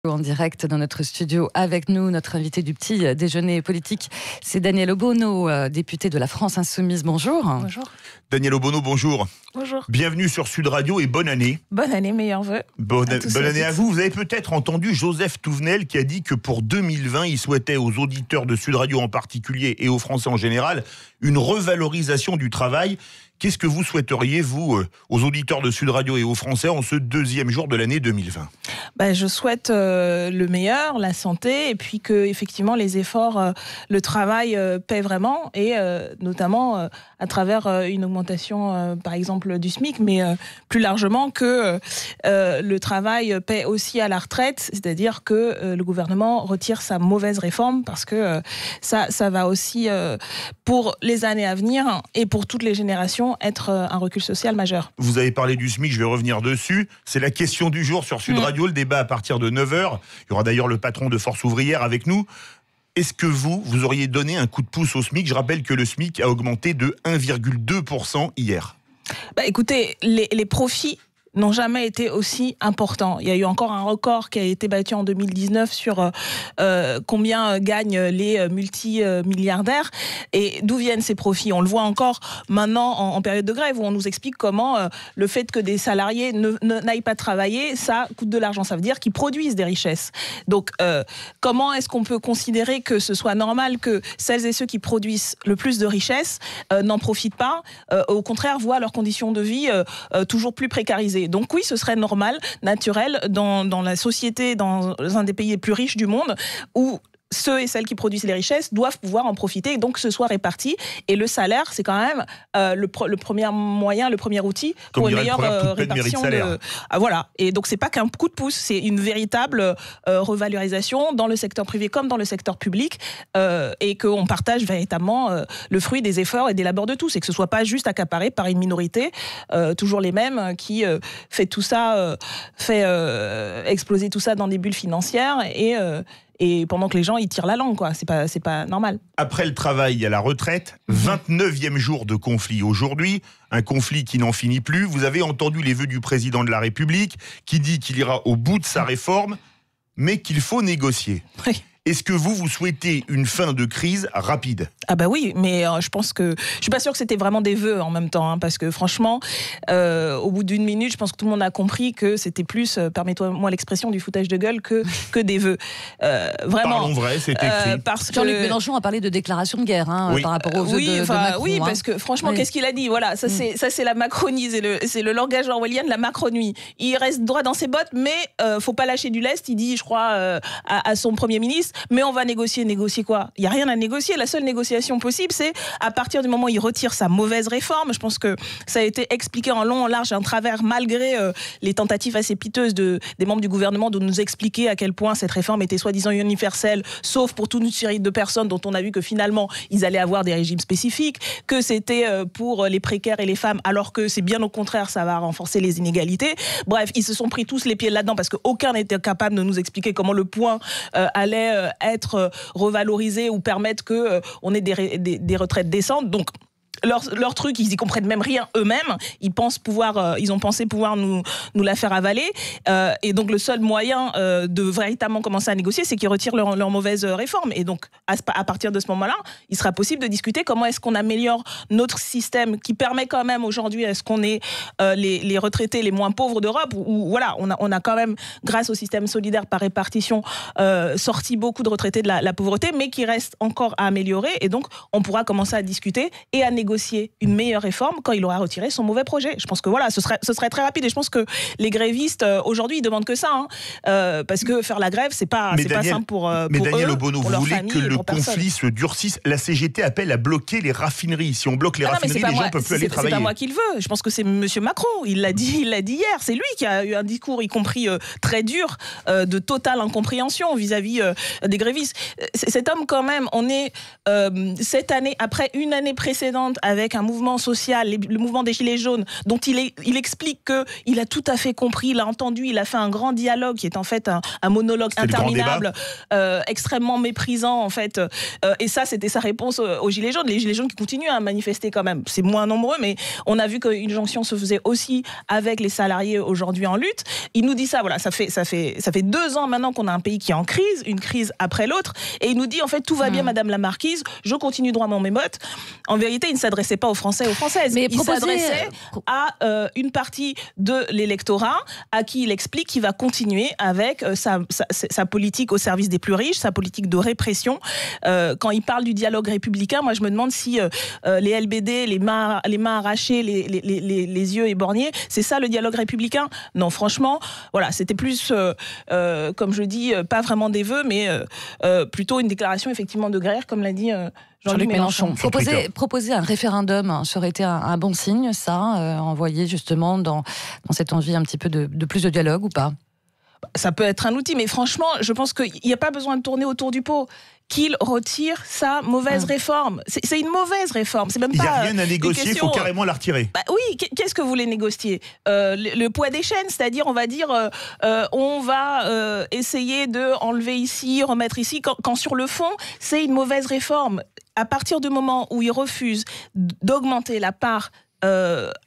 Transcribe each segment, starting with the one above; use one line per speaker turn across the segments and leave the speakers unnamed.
En direct dans notre studio avec nous, notre invité du petit déjeuner politique, c'est Daniel Obono, député de la France Insoumise. Bonjour.
Bonjour.
Daniel Obono, bonjour.
Bonjour.
Bienvenue sur Sud Radio et bonne année.
Bonne année, meilleurs vœux.
Bonne année à vous. Vous avez peut-être entendu Joseph Touvenel qui a dit que pour 2020, il souhaitait aux auditeurs de Sud Radio en particulier et aux Français en général une revalorisation du travail. Qu'est-ce que vous souhaiteriez, vous, aux auditeurs de Sud Radio et aux Français en ce deuxième jour de l'année 2020 ?
Je souhaite le meilleur, la santé, et puis que effectivement les efforts, le travail paient vraiment, et notamment à travers une augmentation, par exemple, du SMIC, mais plus largement que le travail paie aussi à la retraite, c'est-à-dire que le gouvernement retire sa mauvaise réforme, parce que ça va aussi, pour les années à venir et pour toutes les générations, être un recul social majeur.
Vous avez parlé du SMIC, je vais revenir dessus. C'est la question du jour sur Sud Radio, le débat à partir de 9h. Il y aura d'ailleurs le patron de Force Ouvrière avec nous. Est-ce que vous auriez donné un coup de pouce au SMIC ? Je rappelle que le SMIC a augmenté de 1,2% hier.
Écoutez, les profits n'ont jamais été aussi importants. Il y a eu encore un record qui a été battu en 2019 sur combien gagnent les multimilliardaires et d'où viennent ces profits. On le voit encore maintenant en période de grève où on nous explique comment le fait que des salariés n'aillent pas travailler, ça coûte de l'argent. Ça veut dire qu'ils produisent des richesses. Donc, comment est-ce qu'on peut considérer que ce soit normal que celles et ceux qui produisent le plus de richesses n'en profitent pas, au contraire, voient leurs conditions de vie toujours plus précarisées. Donc oui, ce serait normal, naturel, dans la société, dans un des pays les plus riches du monde, où ceux et celles qui produisent les richesses doivent pouvoir en profiter et donc que ce soit réparti. Et le salaire, c'est quand même le premier moyen, le premier outil pour une meilleure répartition. Voilà. Et donc, c'est pas qu'un coup de pouce, c'est une véritable revalorisation dans le secteur privé comme dans le secteur public et qu'on partage véritablement le fruit des efforts et des labeurs de tous et que ce soit pas juste accaparé par une minorité, toujours les mêmes, qui fait tout ça, fait exploser tout ça dans des bulles financières et pendant que les gens, ils tirent la langue, quoi. C'est pas normal.
Après le travail, il y a la retraite. 29e jour de conflit aujourd'hui. Un conflit qui n'en finit plus. Vous avez entendu les vœux du président de la République qui dit qu'il ira au bout de sa réforme, mais qu'il faut négocier.
Oui.
Est-ce que vous souhaitez une fin de crise rapide ?
Oui, mais je pense que... Je suis pas sûre que c'était vraiment des vœux en même temps, parce que franchement, au bout d'une minute, je pense que tout le monde a compris que c'était plus, permettez-moi l'expression, du foutage de gueule que des vœux. Vraiment.
Parlons vrai, c'est écrit.
Jean-Luc Mélenchon a parlé de déclaration de guerre par rapport aux vœux de Macron.
Oui, parce que franchement, qu'est-ce qu'il a dit ? Voilà, ça c'est la Macronie, c'est le langage orwellien de la Macronie. Il reste droit dans ses bottes, mais faut pas lâcher du lest, il dit, je crois, à son Premier ministre. Mais on va négocier. Négocier quoi ? Il n'y a rien à négocier. La seule négociation possible, c'est à partir du moment où il retire sa mauvaise réforme. Je pense que ça a été expliqué en long, en large et en travers, malgré les tentatives assez piteuses des membres du gouvernement de nous expliquer à quel point cette réforme était soi-disant universelle, sauf pour toute une série de personnes dont on a vu que finalement, ils allaient avoir des régimes spécifiques, que c'était pour les précaires et les femmes, alors que c'est bien au contraire, ça va renforcer les inégalités. Bref, ils se sont pris tous les pieds là-dedans parce qu'aucun n'était capable de nous expliquer comment le point allait être revalorisé ou permettre qu'on ait des retraites décentes. Donc, leur truc, ils y comprennent même rien eux-mêmes. Ils ont pensé pouvoir nous la faire avaler. Et donc, le seul moyen de véritablement commencer à négocier, c'est qu'ils retirent leur mauvaise réforme. Et donc, à partir de ce moment-là, il sera possible de discuter comment est-ce qu'on améliore notre système qui permet quand même aujourd'hui à ce qu'on ait les retraités les moins pauvres d'Europe. Où voilà, on a quand même, grâce au système solidaire par répartition, sorti beaucoup de retraités de la pauvreté, mais qui reste encore à améliorer. Et donc, on pourra commencer à discuter et à négocier une meilleure réforme quand il aura retiré son mauvais projet. Je pense que voilà, ce serait très rapide et je pense que les grévistes aujourd'hui ils demandent que ça, parce que faire la grève c'est pas simple pour
mais Daniel
eux,
Obono, vous voulez que le conflit se durcisse. La CGT appelle à bloquer les raffineries. Si on bloque les raffineries, les gens ne peuvent plus aller travailler.
C'est pas moi qui le veux. Je pense que c'est Monsieur Macron. Il l'a dit hier. C'est lui qui a eu un discours, y compris très dur, de totale incompréhension vis-à-vis des grévistes. Cet homme quand même, on est cette année après une année précédente compte avec un mouvement social, le mouvement des Gilets jaunes, dont il explique qu'il a tout à fait compris, il a entendu, il a fait un grand dialogue qui est en fait un monologue interminable, extrêmement méprisant en fait. Et ça, c'était sa réponse aux Gilets jaunes. Les Gilets jaunes qui continuent à manifester quand même. C'est moins nombreux, mais on a vu qu'une jonction se faisait aussi avec les salariés aujourd'hui en lutte. Il nous dit ça, voilà, ça fait 2 ans maintenant qu'on a un pays qui est en crise, une crise après l'autre, et il nous dit en fait tout va bien, Madame la Marquise, je continue droit dans mes bottes. En vérité, il ne s'adressait pas aux Français et aux Françaises. Mais il s'adressait à une partie de l'électorat à qui il explique qu'il va continuer avec sa politique au service des plus riches, sa politique de répression. Quand il parle du dialogue républicain, moi je me demande si les LBD, les mains arrachées, les yeux éborgnés, c'est ça le dialogue républicain? Non, franchement, voilà, c'était plus, comme je dis, pas vraiment des vœux, mais plutôt une déclaration effectivement de guerre, comme l'a dit Jean-Luc Mélenchon.
Proposer un référendum, ça aurait été un bon signe, ça, envoyé justement dans cette envie un petit peu de plus de dialogue ou pas?
Ça peut être un outil, mais franchement, je pense qu'il n'y a pas besoin de tourner autour du pot. Qu'il retire sa mauvaise réforme. C'est une mauvaise réforme. C'est même
il
pas.
Il n'y a rien à négocier, il faut carrément la retirer.
Oui, qu'est-ce que vous voulez négocier? Le poids des chaînes, c'est-à-dire, on va dire, on va essayer de enlever ici, remettre ici, quand sur le fond, c'est une mauvaise réforme. À partir du moment où il refuse d'augmenter la part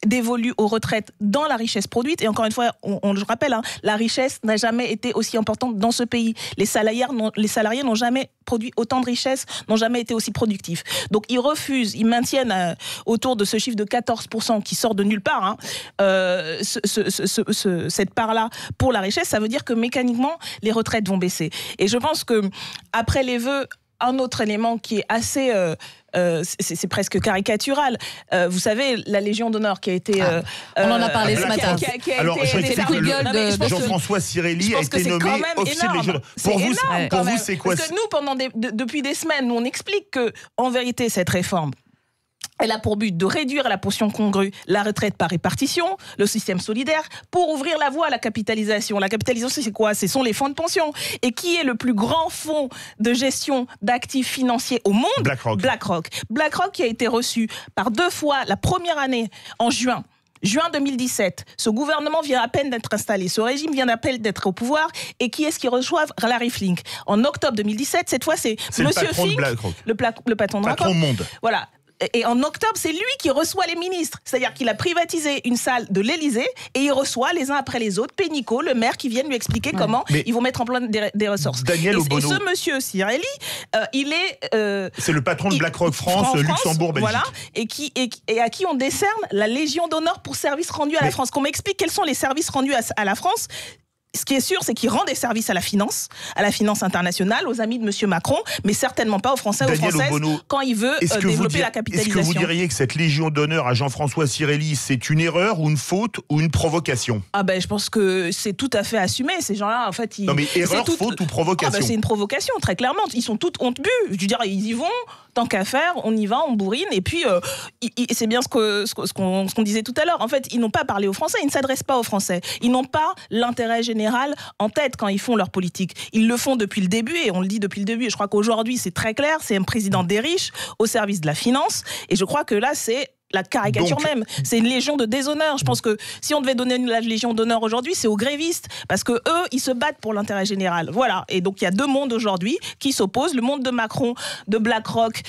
dévolue aux retraites dans la richesse produite, et encore une fois, je rappelle, la richesse n'a jamais été aussi importante dans ce pays. Les salariés n'ont jamais produit autant de richesse, n'ont jamais été aussi productifs. Donc ils refusent, ils maintiennent autour de ce chiffre de 14% qui sort de nulle part, cette part-là pour la richesse. Ça veut dire que mécaniquement, les retraites vont baisser. Et je pense que après les vœux, un autre élément qui est assez... c'est presque caricatural. Vous savez, la Légion d'honneur qui a été...
on en a parlé ce matin.
Alors, Jean-François Cirelli a été nommé officier de Légion d'honneur. Pour vous, c'est quoi?
Parce que nous, depuis des semaines, on explique que, en vérité, cette réforme, elle a pour but de réduire la portion congrue, la retraite par répartition, le système solidaire, pour ouvrir la voie à la capitalisation. La capitalisation, c'est quoi? Ce sont les fonds de pension. Et qui est le plus grand fonds de gestion d'actifs financiers au monde? BlackRock. BlackRock qui a été reçu par 2 fois la première année en juin 2017, ce gouvernement vient à peine d'être installé, ce régime vient à peine d'être au pouvoir, et qui est-ce qui reçoit Larry Fink? En octobre 2017, cette fois c'est Monsieur Fink, le patron de BlackRock.
Monde.
Voilà. Et en octobre, c'est lui qui reçoit les ministres. C'est-à-dire qu'il a privatisé une salle de l'Élysée et il reçoit les uns après les autres Pénicaud, le maire, qui viennent lui expliquer comment ils vont mettre en place des ressources.
Daniel Obono.
Et ce monsieur Cirelli, il est...
c'est le patron de BlackRock France, Luxembourg, Belgique. Voilà,
et à qui on décerne la Légion d'honneur pour services rendus à la France. Qu'on m'explique quels sont les services rendus à la France. Ce qui est sûr, c'est qu'il rend des services à la finance internationale, aux amis de M. Macron, mais certainement pas aux Français, aux Françaises, quand il veut développer la capitalisation.
Est-ce que vous diriez que cette Légion d'honneur à Jean-François Cirelli, c'est une erreur ou une faute ou une provocation?
Je pense que c'est tout à fait assumé. Ces gens-là, en fait...
Non mais erreur, faute ou provocation?
C'est une provocation, très clairement. Ils sont toutes honte bues. Je veux dire, ils y vont, tant qu'à faire, on y va, on bourrine, et puis c'est bien ce qu'on disait tout à l'heure. En fait, ils n'ont pas parlé aux Français, ils ne s'adressent pas aux Français. Ils n'ont pas l'intérêt général en tête quand ils font leur politique. Ils le font depuis le début, et on le dit depuis le début, et je crois qu'aujourd'hui c'est très clair, c'est un président des riches au service de la finance, et je crois que là c'est la caricature même. C'est une légion de déshonneur. Je pense que si on devait donner la légion d'honneur aujourd'hui, c'est aux grévistes, parce que eux, ils se battent pour l'intérêt général. Voilà. Et donc il y a 2 mondes aujourd'hui qui s'opposent, le monde de Macron, de BlackRock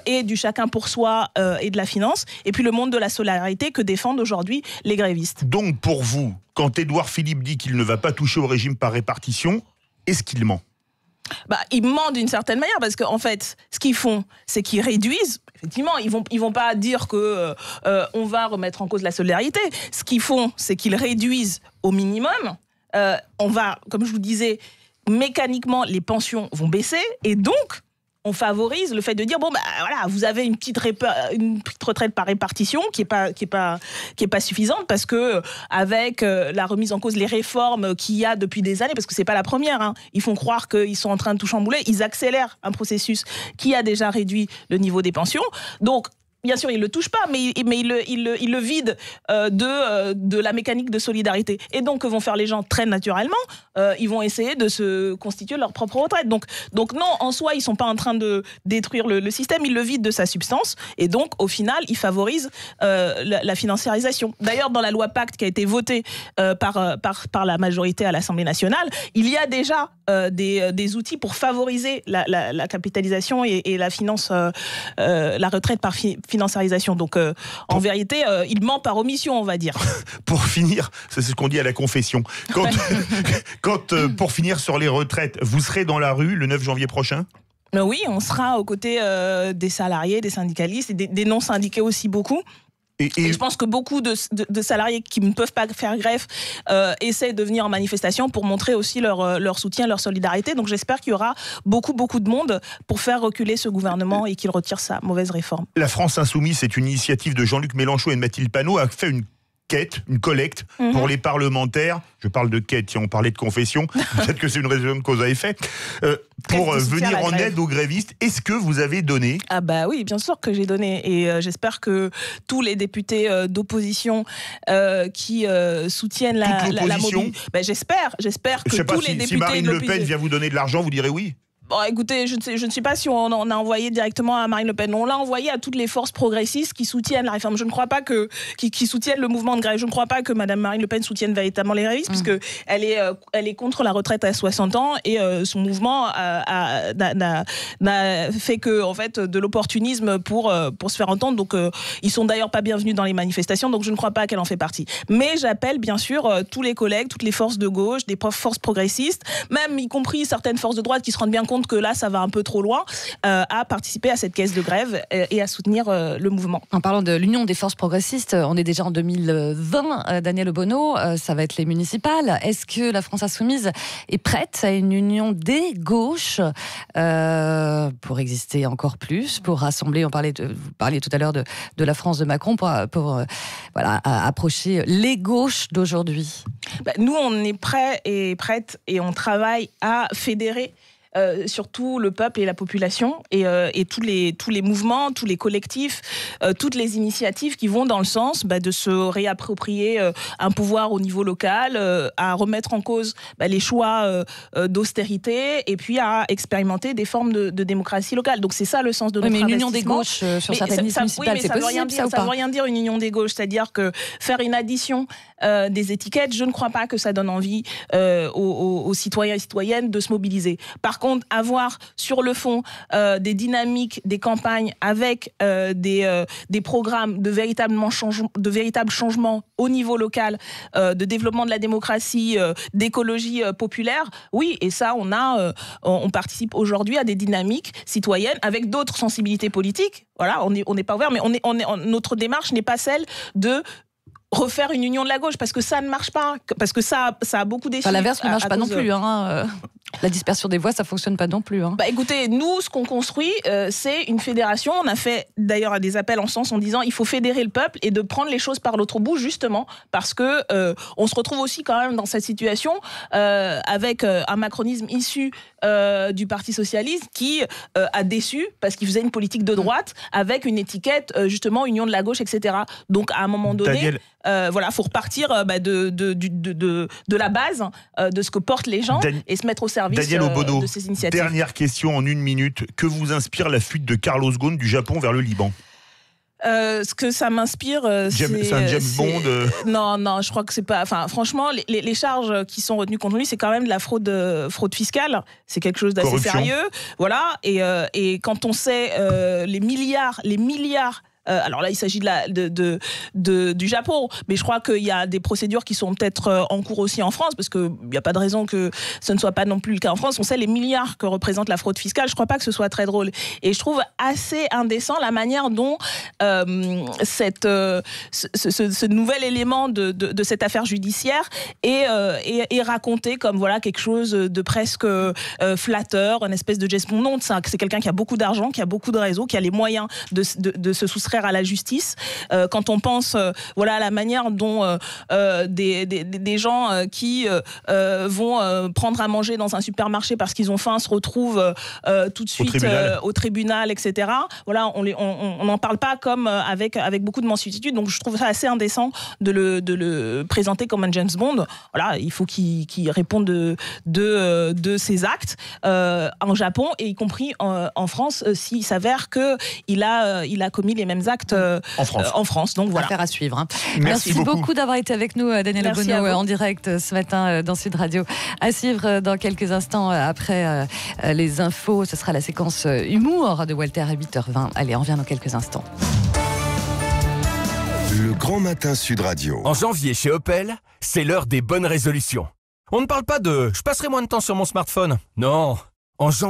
et du chacun pour soi et de la finance, et puis le monde de la solidarité que défendent aujourd'hui les grévistes.
Donc pour vous, quand Édouard Philippe dit qu'il ne va pas toucher au régime par répartition, est-ce qu'il ment?
Ils mentent d'une certaine manière, parce qu'en fait, ce qu'ils font, c'est qu'ils réduisent. Effectivement, ils vont pas dire que on va remettre en cause la solidarité. Ce qu'ils font, c'est qu'ils réduisent au minimum. On va, comme je vous disais, mécaniquement, les pensions vont baisser, et donc on favorise le fait de dire voilà, vous avez une petite retraite par répartition qui est pas suffisante, parce que avec la remise en cause, les réformes qu'il y a depuis des années, parce que c'est pas la première, ils font croire qu'ils sont en train de tout chambouler, ils accélèrent un processus qui a déjà réduit le niveau des pensions. Donc bien sûr, il le touche pas, mais il le vide de la mécanique de solidarité. Et donc, que vont faire les gens très naturellement? Ils vont essayer de se constituer leur propre retraite. Donc non, en soi, ils sont pas en train de détruire le système, ils le vident de sa substance. Et donc, au final, ils favorisent la financiarisation. D'ailleurs, dans la loi Pacte qui a été votée par la majorité à l'Assemblée nationale, il y a déjà des outils pour favoriser la capitalisation et la finance, la retraite par financiarisation. Donc, en vérité, il ment par omission, on va dire.
Pour finir, c'est ce qu'on dit à la confession. Pour finir sur les retraites, vous serez dans la rue le 9 janvier prochain ?
Oui, on sera aux côtés des salariés, des syndicalistes et des non-syndiqués aussi beaucoup. Et je pense que beaucoup de salariés qui ne peuvent pas faire grève essaient de venir en manifestation pour montrer aussi leur soutien, leur solidarité. Donc j'espère qu'il y aura beaucoup de monde pour faire reculer ce gouvernement et qu'il retire sa mauvaise réforme. La
France Insoumise, c'est une initiative de Jean-Luc Mélenchon et de Mathilde Panot, a fait une collecte pour les parlementaires. Je parle de quête, si on parlait de confession, peut-être que c'est une raison de cause à effet, pour venir en aide aux grévistes. Est-ce que vous avez donné ?
Ah bah oui, bien sûr que j'ai donné. Et j'espère que tous les députés d'opposition qui soutiennent la mobilisation... J'espère que tous les députés
si Marine Le Pen vient vous donner de l'argent, vous direz oui ?
Bon, écoutez, je ne sais pas si on a envoyé directement à Marine Le Pen. On l'a envoyé à toutes les forces progressistes qui soutiennent la réforme. Je ne crois pas qui soutiennent le mouvement de grève. Je ne crois pas que Madame Marine Le Pen soutienne véritablement les grévistes, puisque elle est contre la retraite à 60 ans et son mouvement n'a fait que en fait de l'opportunisme pour se faire entendre. Donc ils sont d'ailleurs pas bienvenus dans les manifestations. Donc je ne crois pas qu'elle en fait partie. Mais j'appelle bien sûr tous les collègues, toutes les forces de gauche, des forces progressistes, même y compris certaines forces de droite qui se rendent bien compte que là, ça va un peu trop loin, à participer à cette caisse de grève et à soutenir le mouvement.
En parlant de l'Union des forces progressistes, on est déjà en 2020. Daniel Obono, ça va être les municipales. Est-ce que la France Insoumise est prête à une union des gauches pour exister encore plus, pour rassembler, vous parliez tout à l'heure de la France de Macron, pour approcher les gauches d'aujourd'hui?
Nous, on est prêts et prêtes et on travaille à fédérer surtout le peuple et la population et tous les mouvements, tous les collectifs, toutes les initiatives qui vont dans le sens de se réapproprier un pouvoir au niveau local, à remettre en cause les choix d'austérité et puis à expérimenter des formes de démocratie locale. Donc c'est ça le sens de notre investissement.
Mais une union des gauches sur certaines listes municipales, c'est possible, ça ou pas ?
Ça ne veut rien dire une union des gauches, c'est-à-dire que faire une addition des étiquettes, je ne crois pas que ça donne envie aux citoyens et citoyennes de se mobiliser. Par contre, avoir sur le fond des dynamiques, des campagnes avec des programmes de véritables changements au niveau local, de développement de la démocratie, d'écologie populaire, oui, et ça, on participe aujourd'hui à des dynamiques citoyennes avec d'autres sensibilités politiques. Voilà, on n'est pas ouvert, mais notre démarche n'est pas celle de refaire une union de la gauche, parce que ça ne marche pas, parce que ça a beaucoup d'effets.
L'inverse ne marche pas non plus. La dispersion des voix, ça fonctionne pas non plus.
Écoutez, nous, ce qu'on construit, c'est une fédération. On a fait d'ailleurs des appels en ce sens en disant il faut fédérer le peuple et de prendre les choses par l'autre bout, justement, parce que on se retrouve aussi quand même dans cette situation avec un macronisme issu du Parti socialiste qui a déçu parce qu'il faisait une politique de droite avec une étiquette justement union de la gauche, etc. Donc à un moment donné, faut repartir de la base de ce que portent les gens et se mettre au service
Daniel Obono,
de ces initiatives.
Dernière question en 1 minute. Que vous inspire la fuite de Carlos Ghosn du Japon vers le Liban ?
Ce que ça m'inspire,
c'est un James Bond.
Non, je crois que c'est pas. Enfin, franchement, les charges qui sont retenues contre lui, c'est quand même de la fraude fiscale. C'est quelque chose d'assez sérieux. Voilà. Et quand on sait les milliards. Alors là, il s'agit du Japon, mais je crois qu'il y a des procédures qui sont peut-être en cours aussi en France, parce qu'il n'y a pas de raison que ce ne soit pas non plus le cas en France. On sait les milliards que représente la fraude fiscale. Je ne crois pas que ce soit très drôle. Et je trouve assez indécent la manière dont ce nouvel élément de cette affaire judiciaire est raconté comme quelque chose de presque flatteur, une espèce de geste. Non, c'est quelqu'un qui a beaucoup d'argent, qui a beaucoup de réseaux, qui a les moyens de se soustraire affaire à la justice. Quand on pense voilà, à la manière dont des gens qui vont prendre à manger dans un supermarché parce qu'ils ont faim se retrouvent tout de suite au tribunal, etc. Voilà, on n'en parle pas comme avec beaucoup de mansuétude. Donc je trouve ça assez indécent de le présenter comme un James Bond. Voilà, il faut qu'il réponde de ses actes en Japon et y compris en France s'il s'avère qu'il a commis les mêmes actes en France. Donc voilà.
Affaire à suivre. Hein.
Merci
beaucoup d'avoir été avec nous, Daniel Obono, en direct ce matin dans Sud Radio. À suivre dans quelques instants après les infos. Ce sera la séquence humour de Walter à 8h20. Allez, on revient dans quelques instants.
Le Grand Matin Sud Radio.
En janvier, chez Opel, c'est l'heure des bonnes résolutions. On ne parle pas de « je passerai moins de temps sur mon smartphone ». Non, en janvier.